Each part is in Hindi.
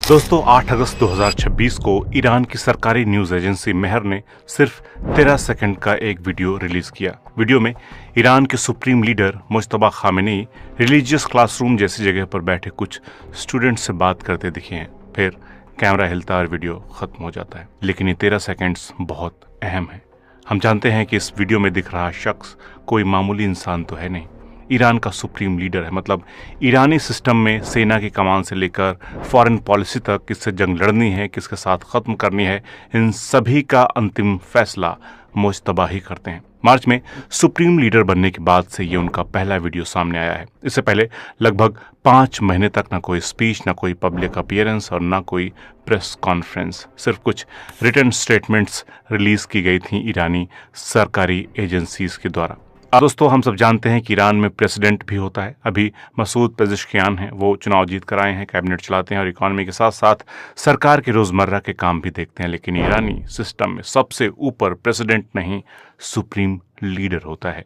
दोस्तों 8 अगस्त 2026 को ईरान की सरकारी न्यूज एजेंसी मेहर ने सिर्फ 13 सेकंड का एक वीडियो रिलीज किया। वीडियो में ईरान के supreme leader Mojtaba Khamenei religious classroom जैसी जगह पर बैठे कुछ स्टूडेंट से बात करते दिखे हैं। फिर कैमरा हिलता और वीडियो खत्म हो जाता है। लेकिन ये 13 सेकंड्स बहुत अहम है। हम जानते हैं कि इस वीडियो में दिख रहा शख्स कोई मामूली इंसान तो है नहीं, ईरान का सुप्रीम लीडर है। मतलब ईरानी सिस्टम में सेना की कमान से लेकर फॉरेन पॉलिसी तक किससे जंग लड़नी है, किसके साथ खत्म करनी है, इन सभी का अंतिम फैसला मुज्तबा ही करते हैं। मार्च में सुप्रीम लीडर बनने के बाद से ये उनका पहला वीडियो सामने आया है। इससे पहले लगभग 5 महीने तक ना कोई स्पीच, ना कोई पब्लिक अपीयरेंस और ना कोई प्रेस कॉन्फ्रेंस। सिर्फ कुछ रिटन स्टेटमेंट्स रिलीज की गई थी ईरानी सरकारी एजेंसीज के द्वारा। दोस्तों हम सब जानते हैं कि ईरान में प्रेसिडेंट भी होता है। अभी मसूद पेज़ेश्कियान हैं, वो चुनाव जीत कर आए हैं, कैबिनेट चलाते हैं और इकोनॉमी के साथ साथ सरकार के रोजमर्रा के काम भी देखते हैं। लेकिन ईरानी सिस्टम में सबसे ऊपर प्रेसिडेंट नहीं, सुप्रीम लीडर होता है।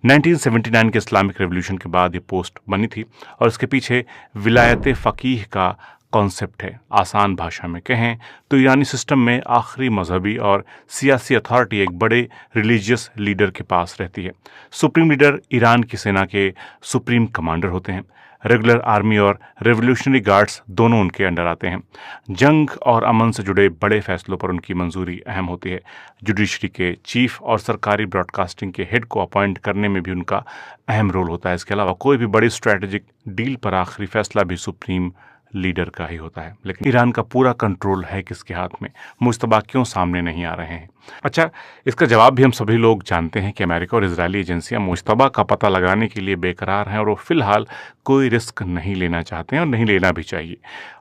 1979 के इस्लामिक रेवोल्यूशन के बाद ये पोस्ट बनी थी और इसके पीछे विलायत फ़कीह का कॉन्सेप्ट है। आसान भाषा में कहें तो ईरानी सिस्टम में आखिरी मजहबी और सियासी अथॉरिटी एक बड़े रिलीजियस लीडर के पास रहती है। सुप्रीम लीडर ईरान की सेना के सुप्रीम कमांडर होते हैं। रेगुलर आर्मी और रेवोल्यूशनरी गार्ड्स दोनों उनके अंडर आते हैं। जंग और अमन से जुड़े बड़े फैसलों पर उनकी मंजूरी अहम होती है। जुडिशरी के चीफ और सरकारी ब्रॉडकास्टिंग के हेड को अपॉइंट करने में भी उनका अहम रोल होता है। इसके अलावा कोई भी बड़ी स्ट्रैटेजिक डील पर आखिरी फैसला भी सुप्रीम लीडर का ही होता है। लेकिन ईरान का पूरा कंट्रोल है किसके हाथ में? मुज्तबा क्यों सामने नहीं आ रहे हैं? अच्छा, इसका जवाब भी हम सभी लोग जानते हैं कि अमेरिका और इजरायली एजेंसियां मुज्तबा का पता लगाने के लिए बेकरार हैं और वो फिलहाल कोई रिस्क नहीं लेना चाहते हैं और नहीं लेना भी चाहिए।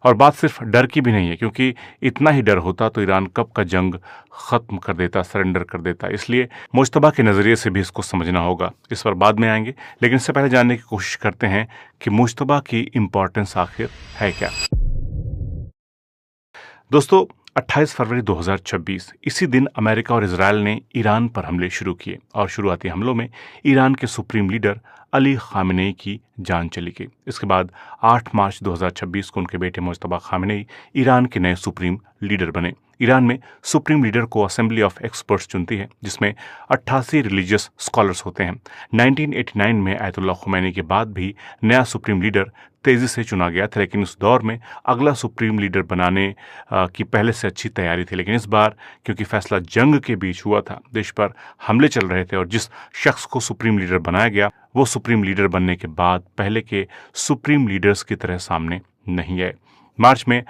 और बात सिर्फ डर की भी नहीं है, क्योंकि इतना ही डर होता तो ईरान कब का जंग खत्म कर देता, सरेंडर कर देता। इसलिए मुज्तबा के नज़रिए से भी इसको समझना होगा। इस पर बाद में आएंगे, लेकिन इससे पहले जानने की कोशिश करते हैं कि मुज्तबा की इम्पोर्टेंस आखिर है क्या। दोस्तों 28 फरवरी 2026 इसी दिन अमेरिका और इजरायल ने ईरान पर हमले शुरू किए और शुरुआती हमलों में ईरान के सुप्रीम लीडर अली खामेनेई की जान चली गई। इसके बाद 8 मार्च 2026 को उनके बेटे मुज्तबा खामेनेई ईरान के नए सुप्रीम लीडर बने। ईरान में सुप्रीम लीडर को असेंबली ऑफ एक्सपर्ट्स चुनती है, जिसमें 88 रिलीजियस स्कॉलर्स होते हैं। 1989 में आयतुल्लाह खुमैनी के बाद भी नया सुप्रीम लीडर तेजी से चुना गया था, लेकिन उस दौर में अगला सुप्रीम लीडर बनाने की पहले से अच्छी तैयारी थी। लेकिन इस बार क्योंकि फैसला जंग के बीच हुआ था, देश पर हमले चल रहे थे और जिस शख्स को सुप्रीम लीडर बनाया गया वो सुप्रीम लीडर बनने के बाद पहले के सुप्रीम लीडर्स की तरह सामने नहीं आए। मार्च में